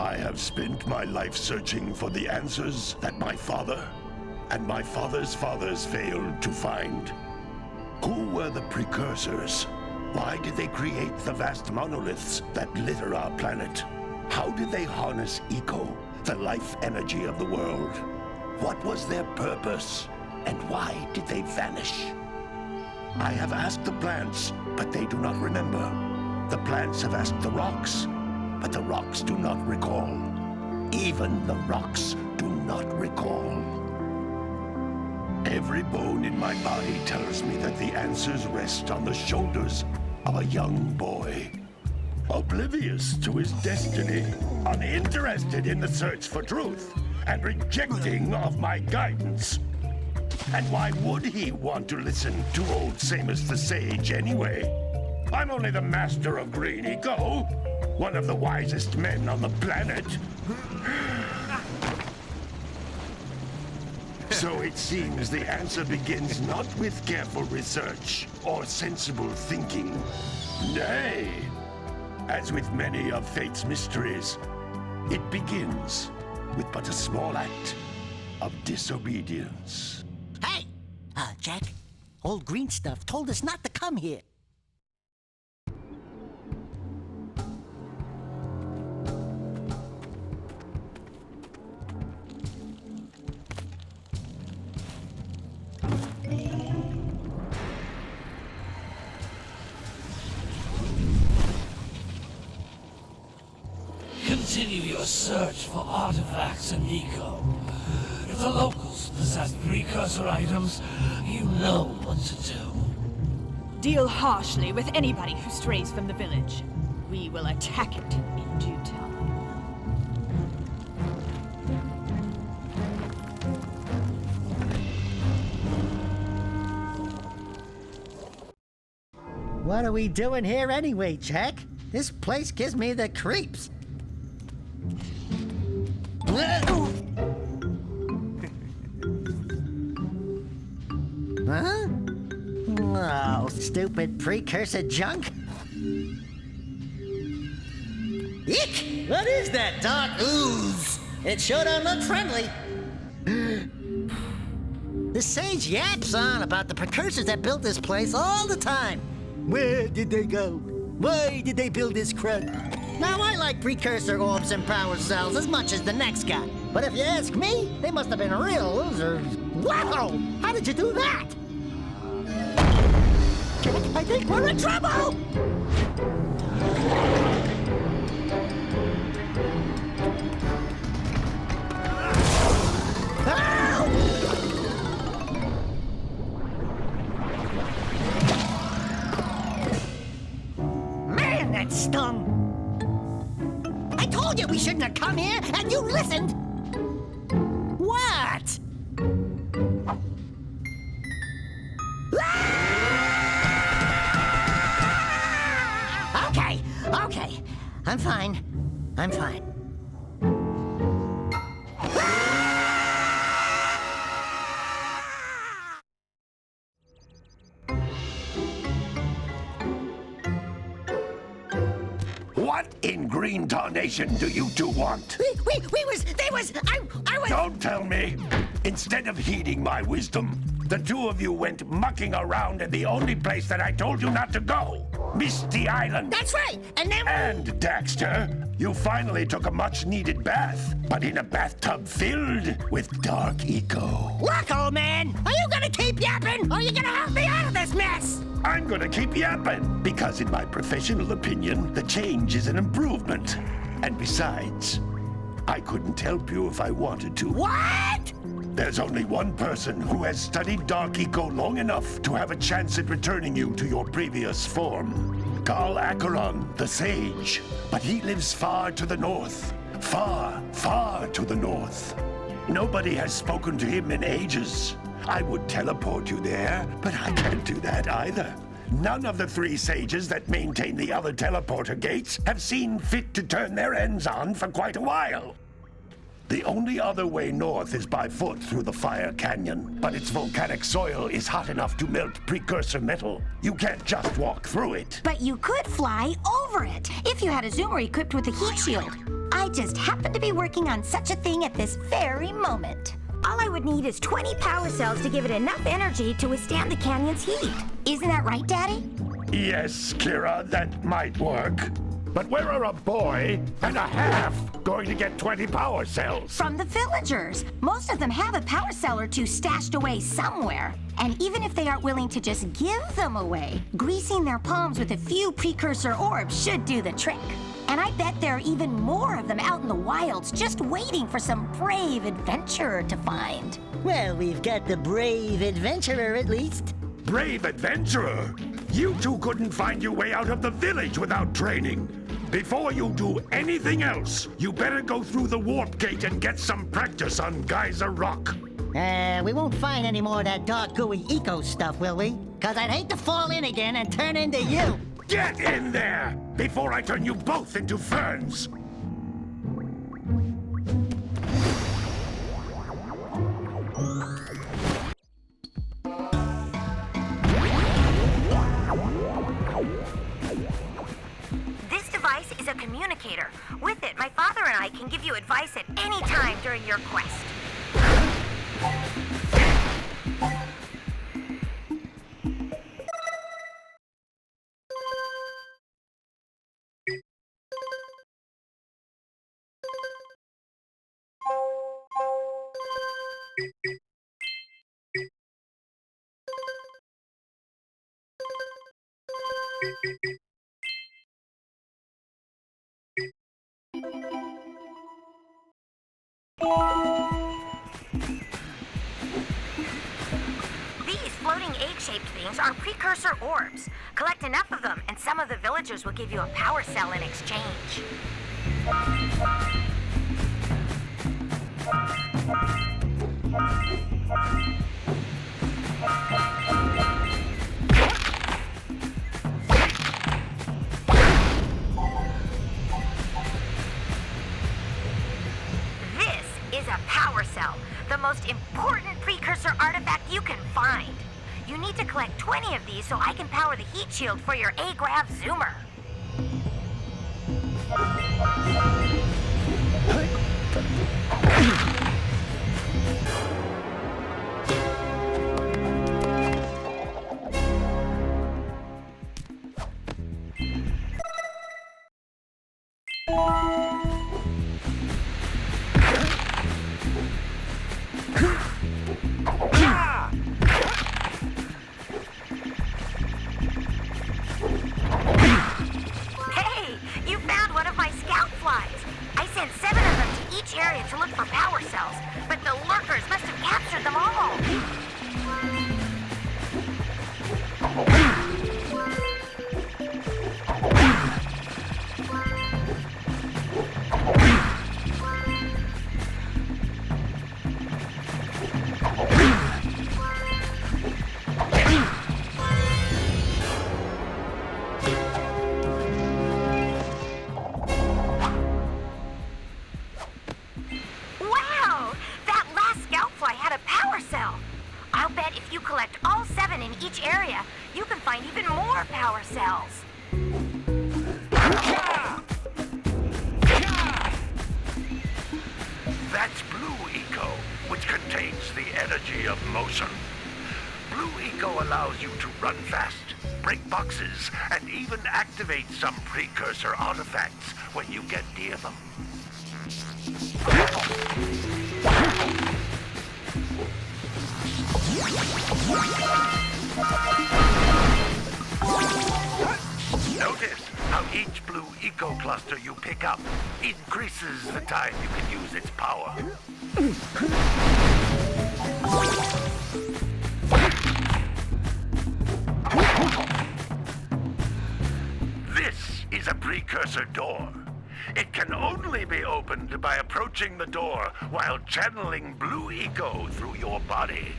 I have spent my life searching for the answers that my father and my father's fathers failed to find. Who were the Precursors? Why did they create the vast monoliths that litter our planet? How did they harness eco, the life energy of the world? What was their purpose? And why did they vanish? I have asked the plants, but they do not remember. The plants have asked the rocks, but the rocks do not recall. Even the rocks do not recall. Every bone in my body tells me that the answers rest on the shoulders of a young boy. Oblivious to his destiny, uninterested in the search for truth, and rejecting of my guidance. And why would he want to listen to old Samus the Sage anyway? I'm only the master of green eco, one of the wisest men on the planet. So it seems the answer begins not with careful research or sensible thinking. Nay, as with many of fate's mysteries, it begins with but a small act of disobedience. Hey! Jak, old green stuff told us not to come here. Continue your search for artifacts and eco. If the locals possess precursor items, you know what to do. Deal harshly with anybody who strays from the village. We will attack it in due time. What are we doing here anyway, Jak? This place gives me the creeps. Huh? Oh, stupid precursor junk. Eek! What is that dark ooze? It sure don't look friendly. The sage yaps on about the precursors that built this place all the time. Where did they go? Why did they build this crud? Now, I like precursor orbs and power cells as much as the next guy. But if you ask me, they must have been real losers. Wow! How did you do that? I think we're in trouble! Man, that stung! I told you we shouldn't have come here, and you listened! What? Okay. I'm fine. What in green tarnation do you two want? I was... Don't tell me! Instead of heeding my wisdom, the two of you went mucking around in the only place that I told you not to go. Misty Island. That's right, and then... And, Daxter, you finally took a much-needed bath, but in a bathtub filled with dark eco. Look, old man, are you gonna keep yapping, or are you gonna help me out of this mess? I'm gonna keep yapping, because in my professional opinion, the change is an improvement. And besides, I couldn't help you if I wanted to. What? There's only one person who has studied Dark Eco long enough to have a chance at returning you to your previous form. Carl Acheron, the Sage. But he lives far to the north. Far, far to the north. Nobody has spoken to him in ages. I would teleport you there, but I can't do that either. None of the three sages that maintain the other teleporter gates have seen fit to turn their ends on for quite a while. The only other way north is by foot through the Fire Canyon, but its volcanic soil is hot enough to melt precursor metal. You can't just walk through it. But you could fly over it, if you had a zoomer equipped with a heat shield. I just happen to be working on such a thing at this very moment. All I would need is 20 power cells to give it enough energy to withstand the canyon's heat. Isn't that right, Daddy? Yes, Kira, that might work. But where are a boy and a half going to get 20 power cells? From the villagers. Most of them have a power cell or two stashed away somewhere. And even if they aren't willing to just give them away, greasing their palms with a few precursor orbs should do the trick. And I bet there are even more of them out in the wilds just waiting for some brave adventurer to find. Well, we've got the brave adventurer at least. Brave adventurer! You two couldn't find your way out of the village without training. Before you do anything else, you better go through the warp gate and get some practice on Geyser Rock. We won't find any more of that dark gooey eco stuff, will we? 'Cause I'd hate to fall in again and turn into you. Get in there before I turn you both into ferns. This device is a communicator. With it, my father and I can give you advice at any time during your quest. These floating egg-shaped things are precursor orbs. Collect enough of them, and some of the villagers will give you a power cell in exchange. This is a power cell, the most important precursor artifact you can find. You need to collect 20 of these so I can power the heat shield for your A-Grav zoomer. Hey, you found one of my scout flies. I sent 7 of them to each area to look for power cells, but the lurkers must have captured them all. Wow! That last scout fly had a power cell. I'll bet if you collect all 7 in each area, you can find even more power cells. That's Blue Eco, which contains the energy of motion. Blue Eco allows you to run fast, break boxes, and even activate some precursor artifacts when you get near them. Notice how each Blue Eco cluster you pick up increases the time you can use its power. This is a precursor door. It can only be opened by approaching the door while channeling Blue Eco through your body.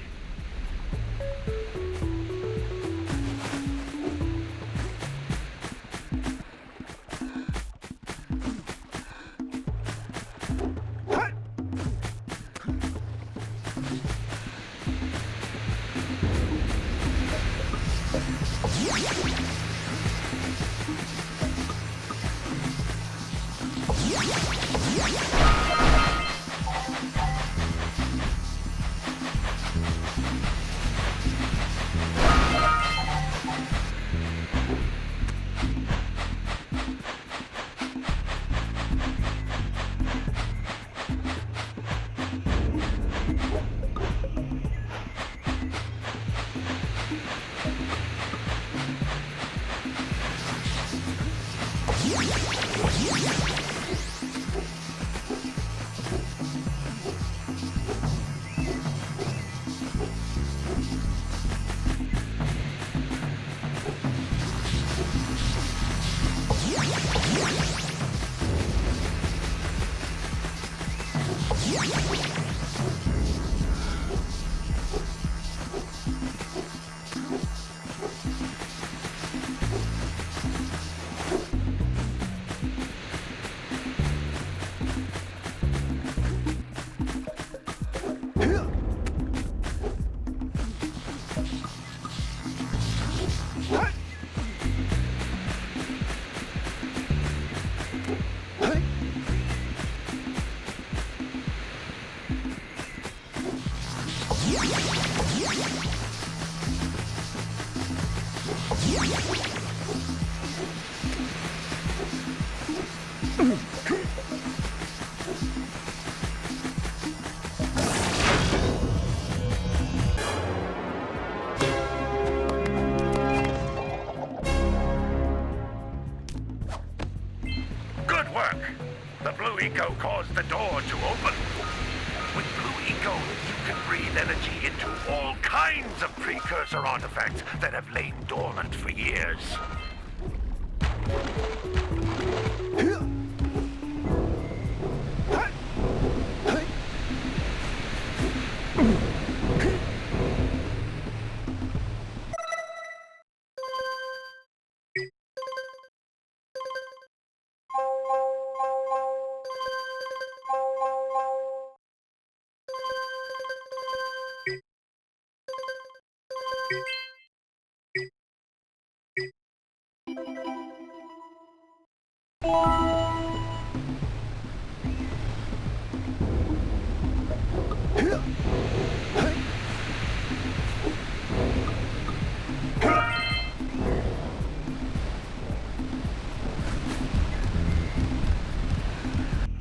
Good work. The blue eco caused the door to open. With blue eco, you can breathe energy into all kinds of precursor artifacts that have lain dormant for years.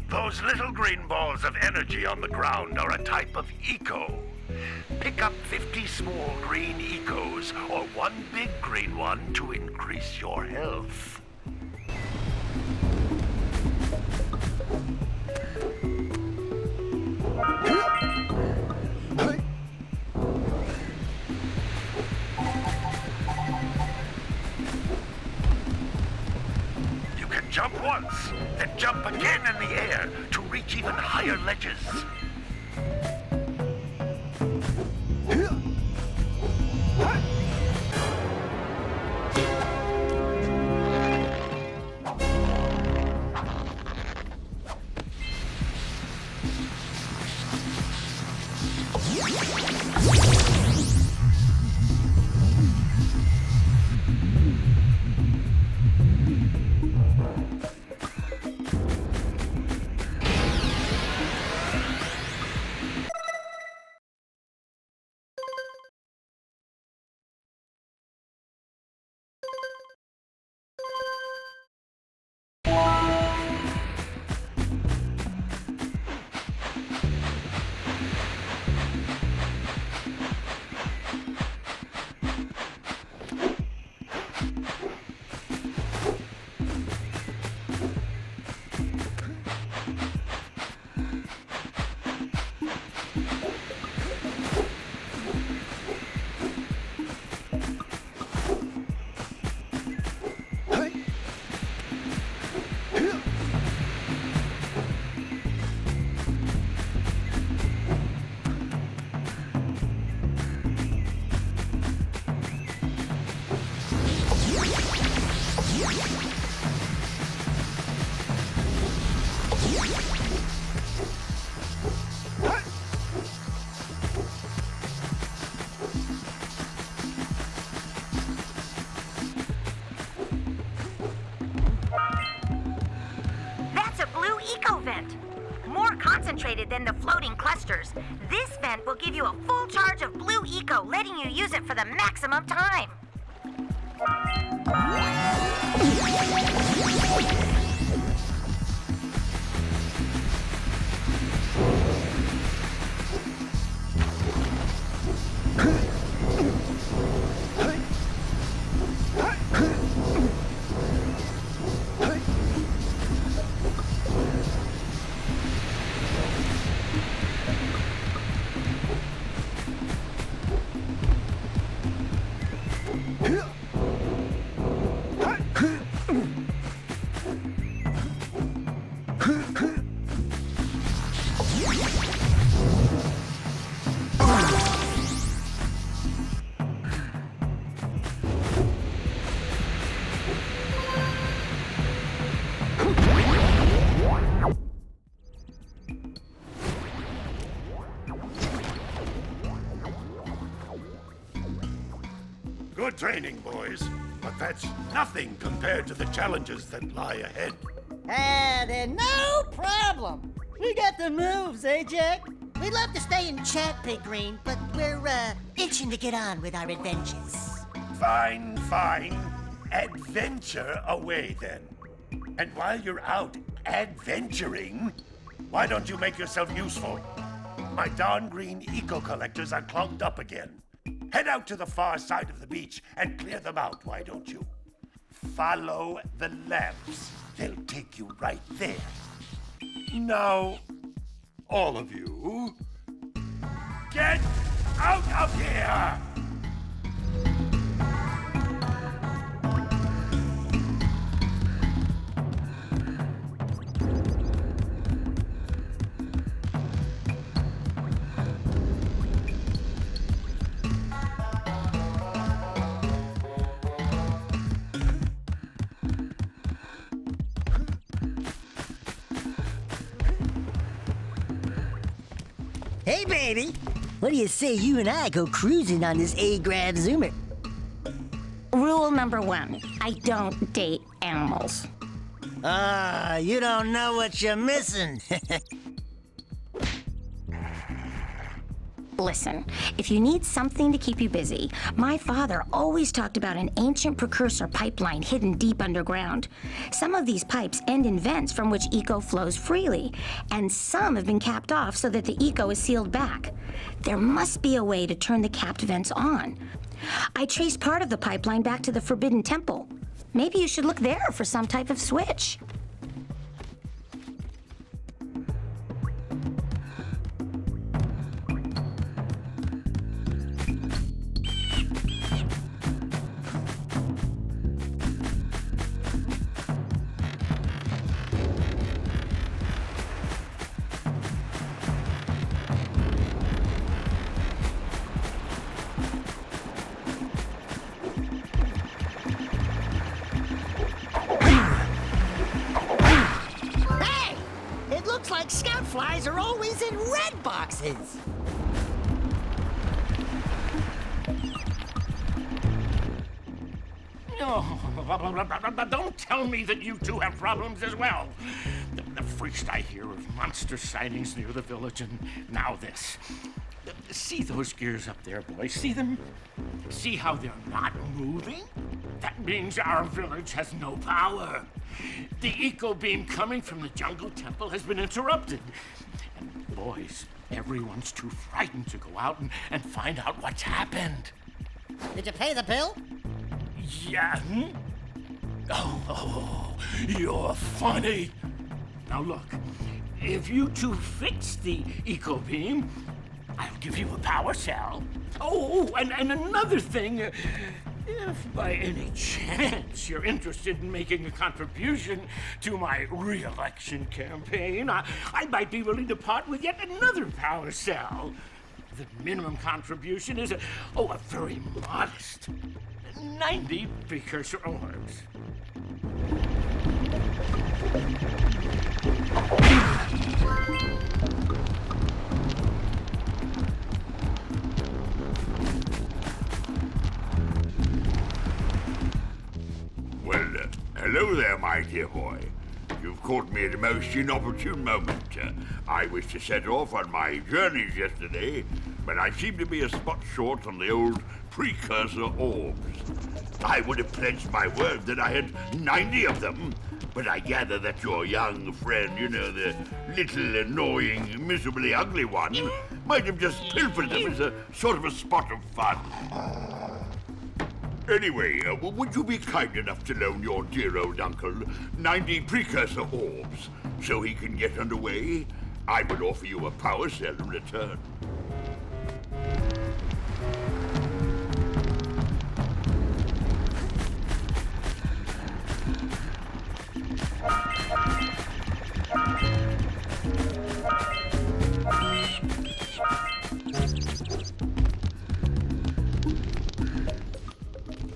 Those little green balls of energy on the ground are a type of eco. Pick up 50 small green ecos or one big green one to increase your health. You can jump once, then jump again in the air to reach even higher ledges. Concentrated than the floating clusters. This vent will give you a full charge of blue eco, letting you use it for the maximum time. Good training, boys. But that's nothing compared to the challenges that lie ahead. Then no problem. We got the moves, eh, Jack? We'd love to stay and chat, Big Green, but we're, itching to get on with our adventures. Fine, fine. Adventure away, then. And while you're out adventuring, why don't you make yourself useful? My darn green eco-collectors are clogged up again. Head out to the far side of the beach and clear them out, why don't you? Follow the lamps. They'll take you right there. Now, all of you, get out of here! Hey, baby. What do you say you and I go cruising on this A-Grav Zoomer? Rule number 1, I don't date animals. You don't know what you're missing. Listen, if you need something to keep you busy, my father always talked about an ancient precursor pipeline hidden deep underground. Some of these pipes end in vents from which eco flows freely, and some have been capped off so that the eco is sealed back. There must be a way to turn the capped vents on. I traced part of the pipeline back to the Forbidden Temple. Maybe you should look there for some type of switch. Scout flies are always in red boxes. Don't tell me that you two have problems as well. The first I hear of monster sightings near the village, and now this. See those gears up there, boys? See them? See how they're not moving? That means our village has no power. The eco beam coming from the jungle temple has been interrupted. And boys, everyone's too frightened to go out and find out what's happened. Did you pay the bill? Yeah. Oh, you're funny. Now look, if you two fix the eco beam, I'll give you a power cell. Oh, and another thing, if by any chance you're interested in making a contribution to my re-election campaign, I might be willing to part with yet another power cell. The minimum contribution is a very modest 90 precursor orbs. Well, hello there, my dear boy. You've caught me at a most inopportune moment. I was to set off on my journeys yesterday, but I seem to be a spot short on the old precursor orbs. I would have pledged my word that I had 90 of them, but I gather that your young friend, you know, the little annoying, miserably ugly one, might have just pilfered them as a sort of a spot of fun. Anyway, would you be kind enough to loan your dear old uncle 90 precursor orbs so he can get underway? I would offer you a power cell in return.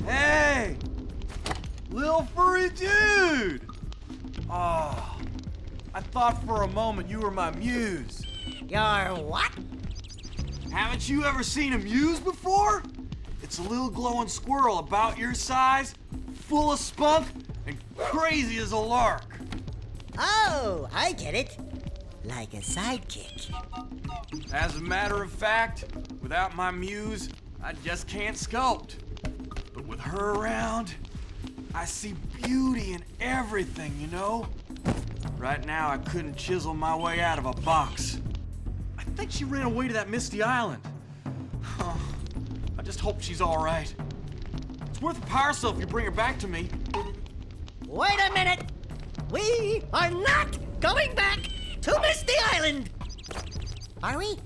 Hey! Lil furry dude! Oh, I thought for a moment you were my muse. Your what? Haven't you ever seen a muse before? It's a little glowing squirrel about your size, full of spunk, and crazy as a lark. Oh, I get it. Like a sidekick. As a matter of fact, without my muse, I just can't sculpt. But with her around, I see beauty in everything, you know? Right now, I couldn't chisel my way out of a box. I think she ran away to that misty island. I just hope she's all right. It's worth a power cell if you bring her back to me. Wait a minute! We are not going back to Misty Island! Are we?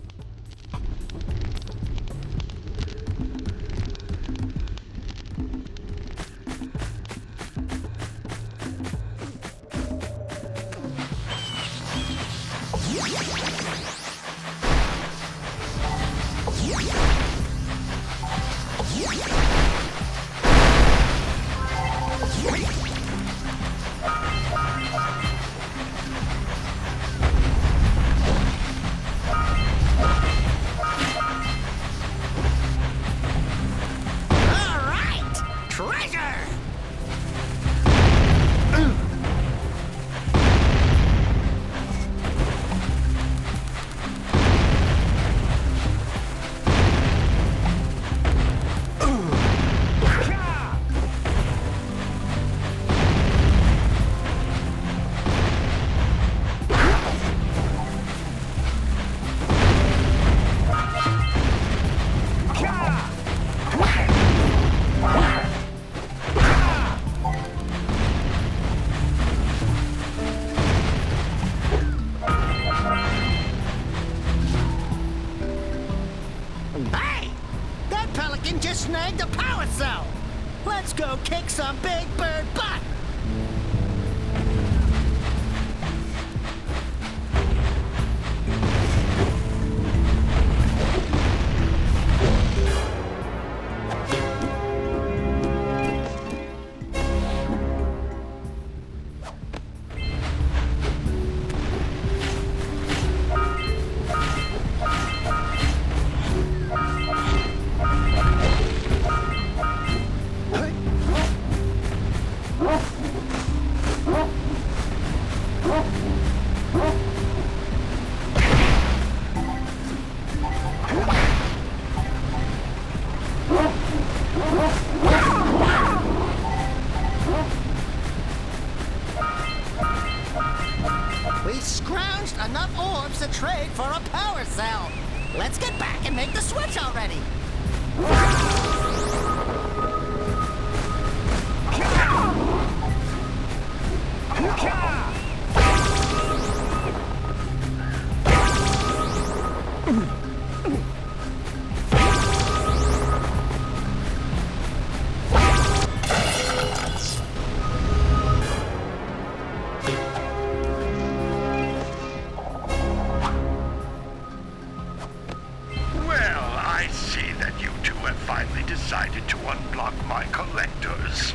Just snagged a power cell! Let's go kick some big bird butt! Enough orbs to trade for a power cell. Let's get back and make the switch already. Decided to unblock my collectors.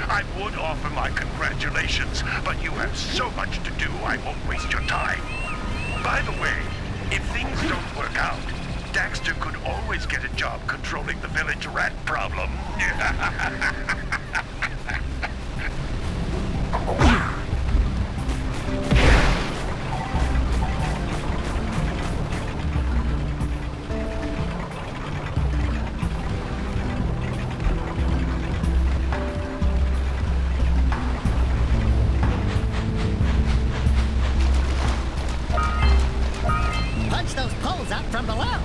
I would offer my congratulations, but you have so much to do, I won't waste your time. By the way, if things don't work out, Daxter could always get a job controlling the village rat problem. Those poles up from below.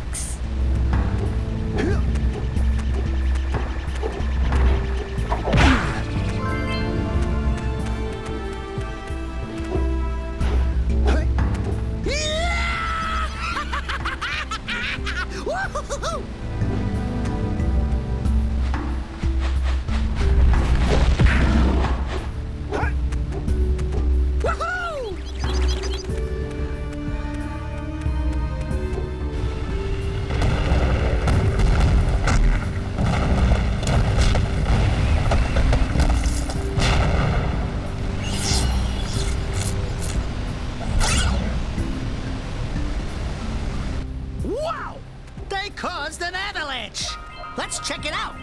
tricks. Wow! They caused an avalanche! Let's check it out!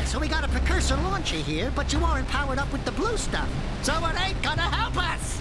So we got a Precursor launcher here, but you aren't powered up with the blue stuff. So it ain't gonna help us!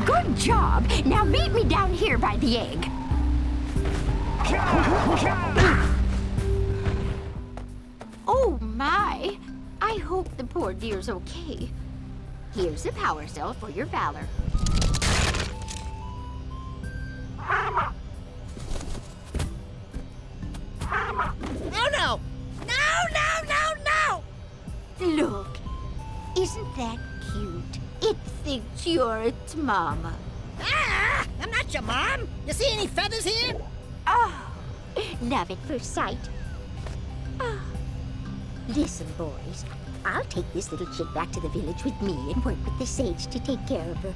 Good job. Now meet me down here by the egg. Oh my! I hope the poor dear's okay. Here's a power cell for your valor. Oh no! No! Look, isn't that cute? It thinks you're its mama. Ah! I'm not your mom! You see any feathers here? Oh, love at first sight. Oh. Listen, boys. I'll take this little chick back to the village with me and work with the sage to take care of her.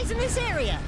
This area.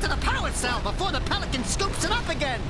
to the power cell before the pelican scoops it up again!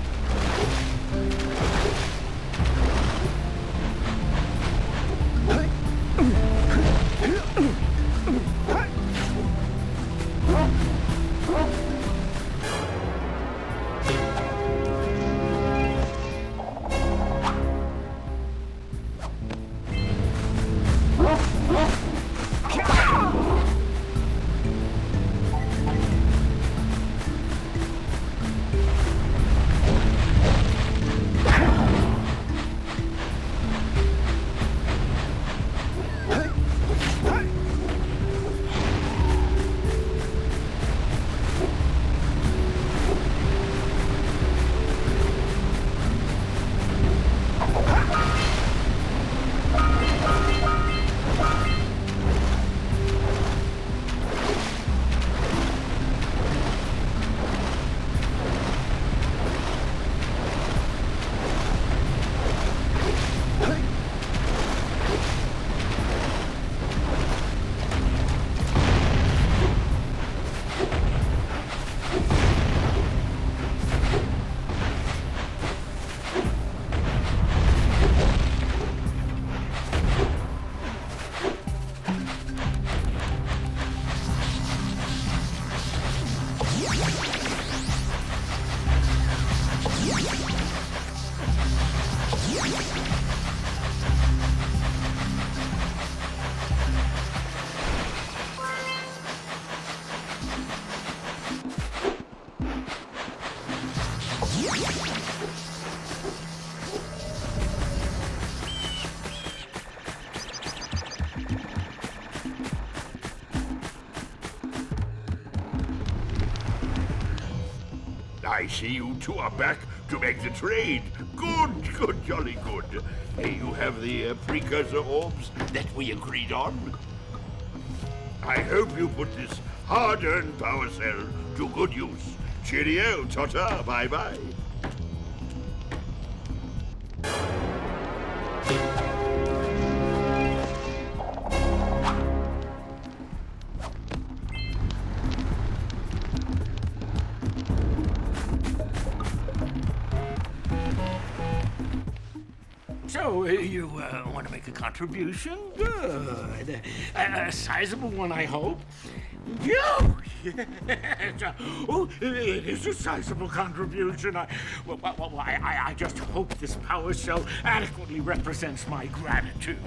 I see you two are back to make the trade. Good, good, jolly good. You have the precursor orbs that we agreed on. I hope you put this hard-earned power cell to good use. Cheerio, ta-ta, bye-bye. So, you want to make a contribution? Good. A sizable one, I hope. Yes. Oh, it is a sizable contribution. I just hope this power cell adequately represents my gratitude.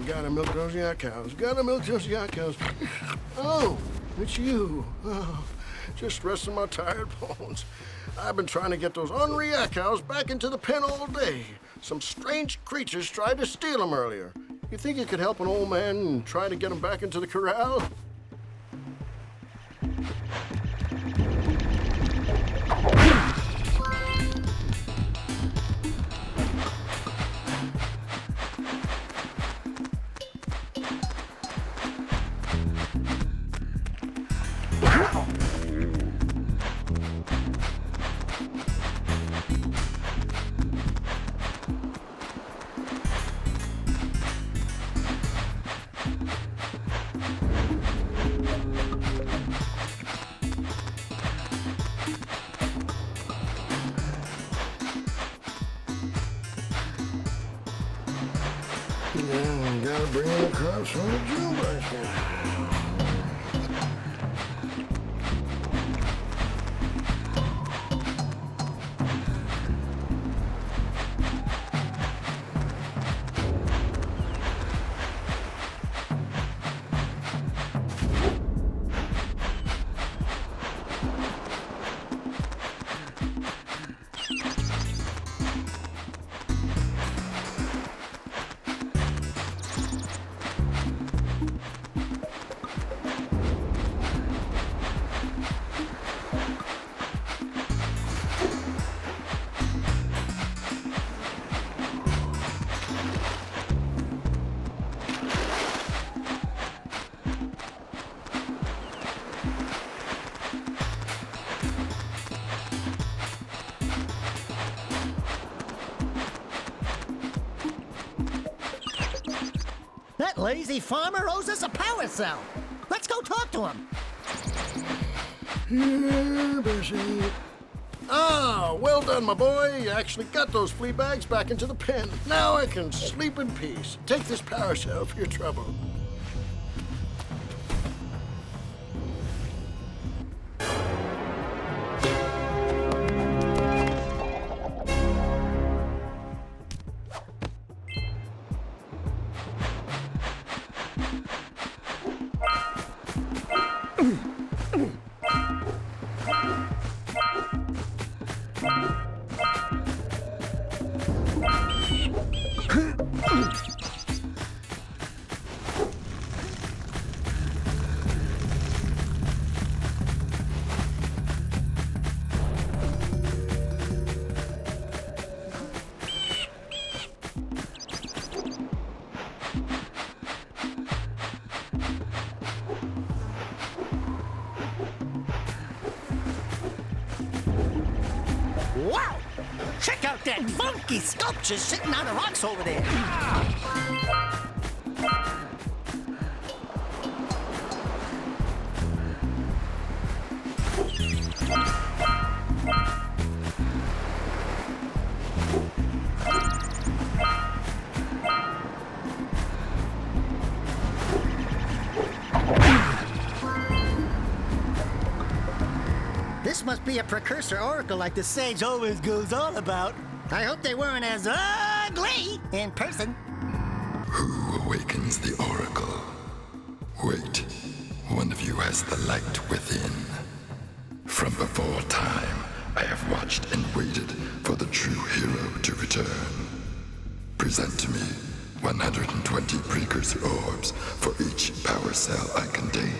Gotta milk those yak cows. Gotta milk those yak cows. Oh, it's you. Oh, just resting my tired bones. I've been trying to get those ornery yak cows back into the pen all day. Some strange creatures tried to steal them earlier. You think you could help an old man and try to get them back into the corral? Yeah, gotta bring in the crops from the jewel basket. That lazy farmer owes us a power cell. Let's go talk to him. Yeah, Bessie. Ah, well done, my boy. You actually got those flea bags back into the pen. Now I can sleep in peace. Take this power cell for your trouble. Wow! Check out that funky sculpture sitting on the rocks over there. This must be a Precursor oracle like the sage always goes on about. I hope they weren't as ugly in person. Who awakens the oracle? Wait, one of you has the light within. From before time, I have watched and waited for the true hero to return. Present to me 120 Precursor orbs for each power cell I contain.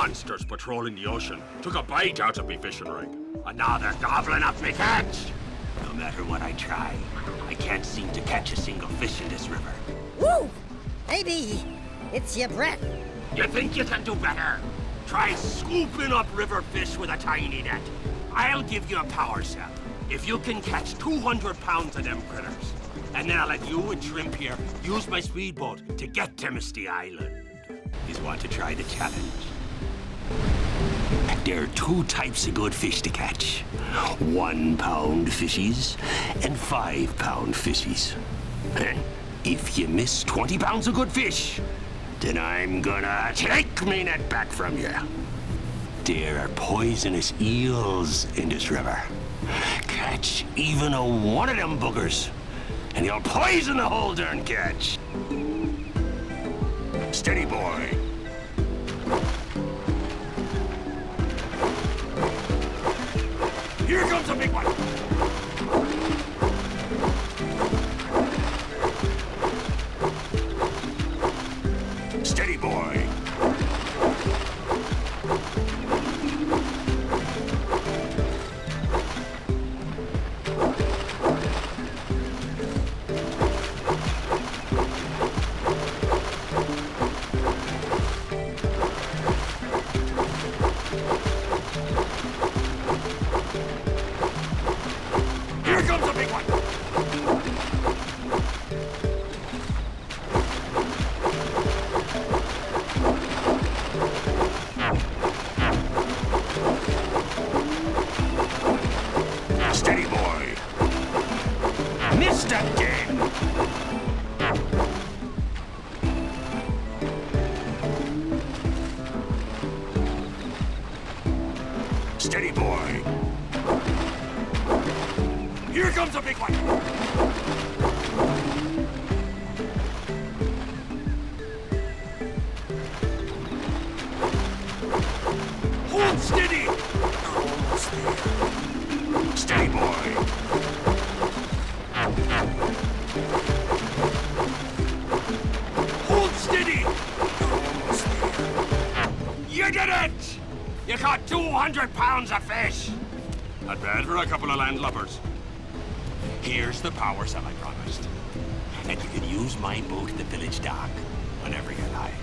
monsters patrolling the ocean took a bite out of me fishing rig. And now they're gobbling up me catch. No matter what I try, I can't seem to catch a single fish in this river. Woo! Maybe it's your breath. You think you can do better? Try scooping up river fish with a tiny net. I'll give you a power cell if you can catch 200 pounds of them critters. And then I'll let you and Shrimp here use my speedboat to get to Misty Island. You want to try the challenge? There are two types of good fish to catch. 1 pound fishies and 5 pound fishies. And if you miss 20 pounds of good fish, then I'm gonna take me net back from you. There are poisonous eels in this river. Catch even a one of them boogers, and you'll poison the whole darn catch. Steady, boy. Here comes a big one. Steady, boy. Here comes a big one. Steady, boy. Missed again. Steady, boy. Here comes a big one. Hold steady. Almost there. Steady, boy. Hold steady. Almost there. You did it! You caught 200 pounds of fish. Not bad for a couple of landlubbers. Here's the power cell I promised. And you can use my boat at the village dock whenever you like.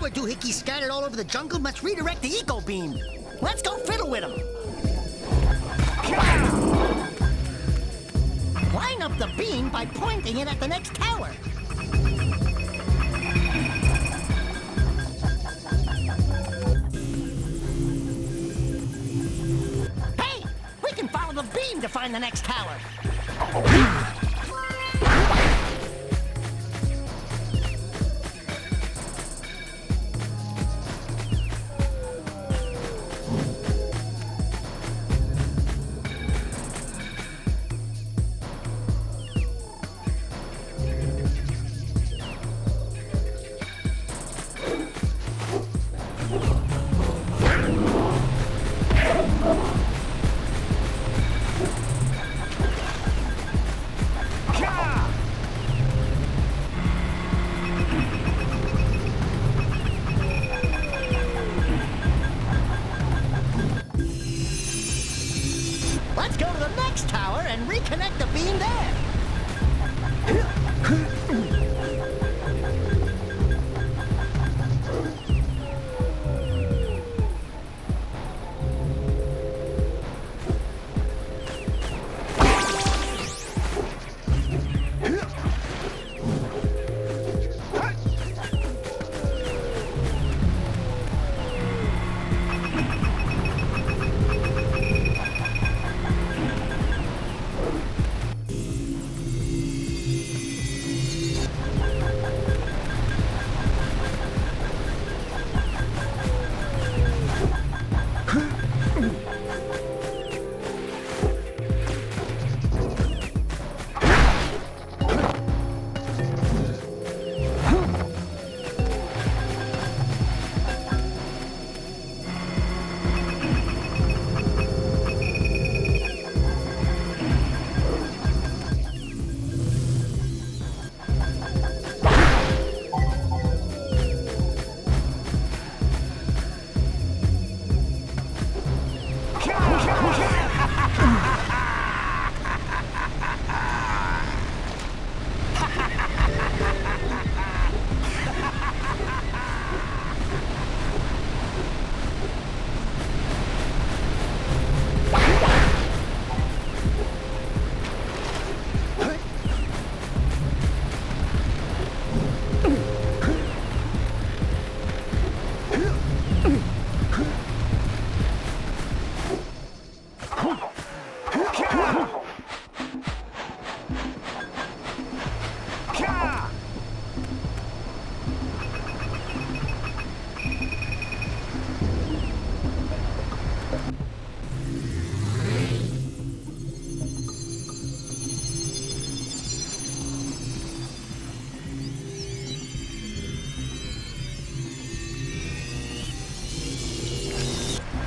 power doohickeys scattered all over the jungle must redirect the eco beam. Let's go fiddle with them. Line up the beam by pointing it at the next tower. Hey, we can follow the beam to find the next tower. Let's go to the next tower and reconnect the beam there.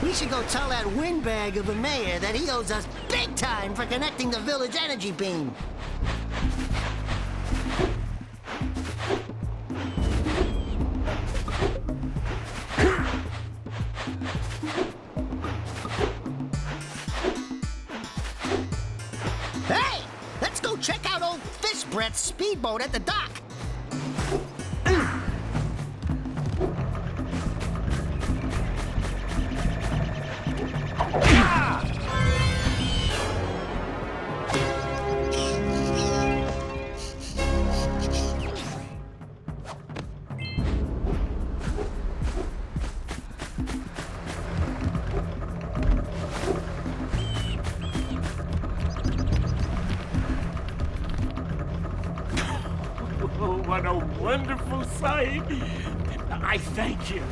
We should go tell that windbag of the mayor that he owes us big time for connecting the village energy beam. Hey, let's go check out old Fish Brett's speedboat at the dock. Oh, what a wonderful sight! I thank you.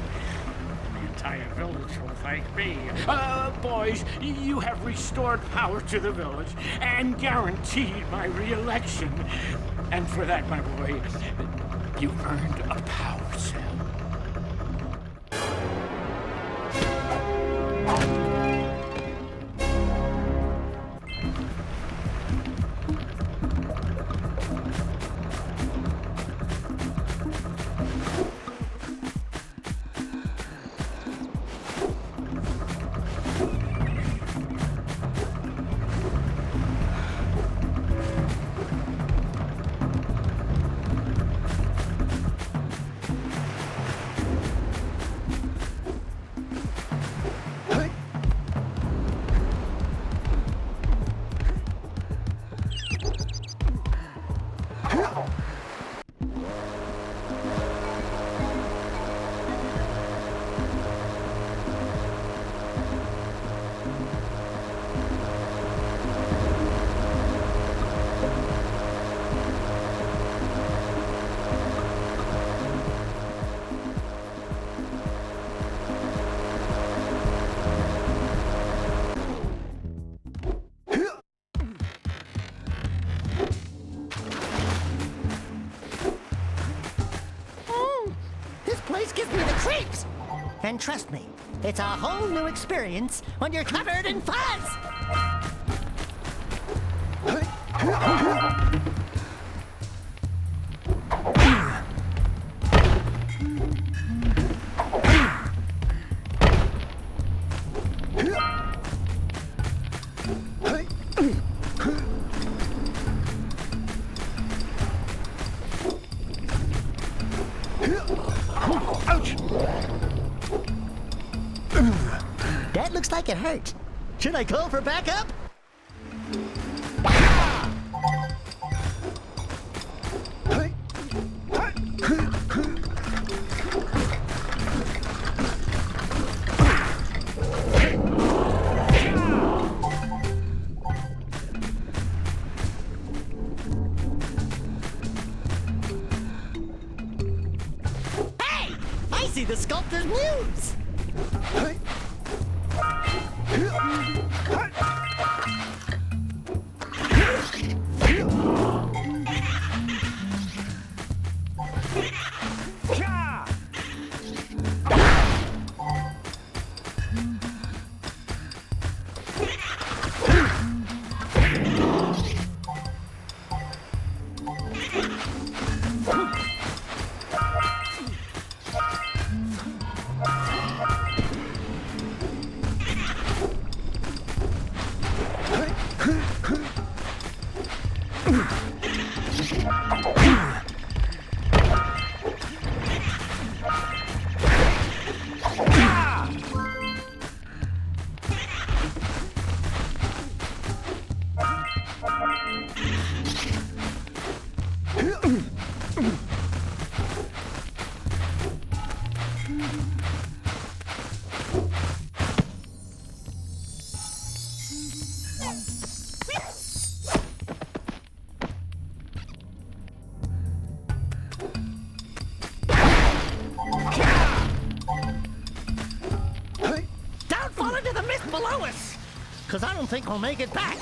The entire village will thank me. Boys, you have restored power to the village and guaranteed my re-election. And for that, my boy, you've earned a power cell. gives me the creeps! And trust me, it's a whole new experience when you're covered in fuzz! That looks like it hurt. Should I call for backup? Hey! I see the sculptor's muse! Don't fall into the mist below us! Because I don't think we'll make it back!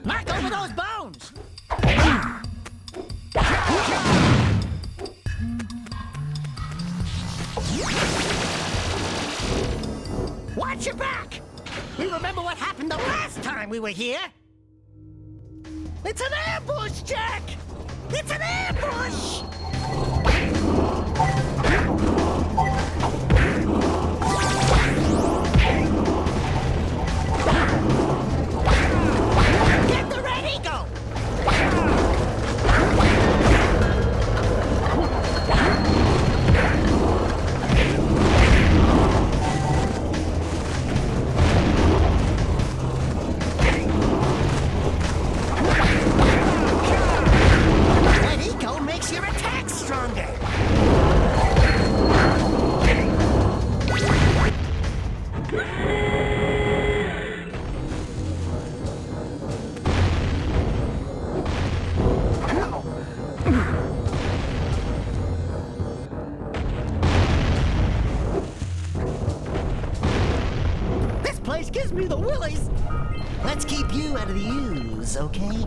Knock over those bones! Watch your back! We remember what happened the last time we were here! It's an ambush, Jak! It's an ambush! Get the red eagle! Red eagle makes your attack stronger! This place gives me the willies! Let's keep you out of the ooze, okay?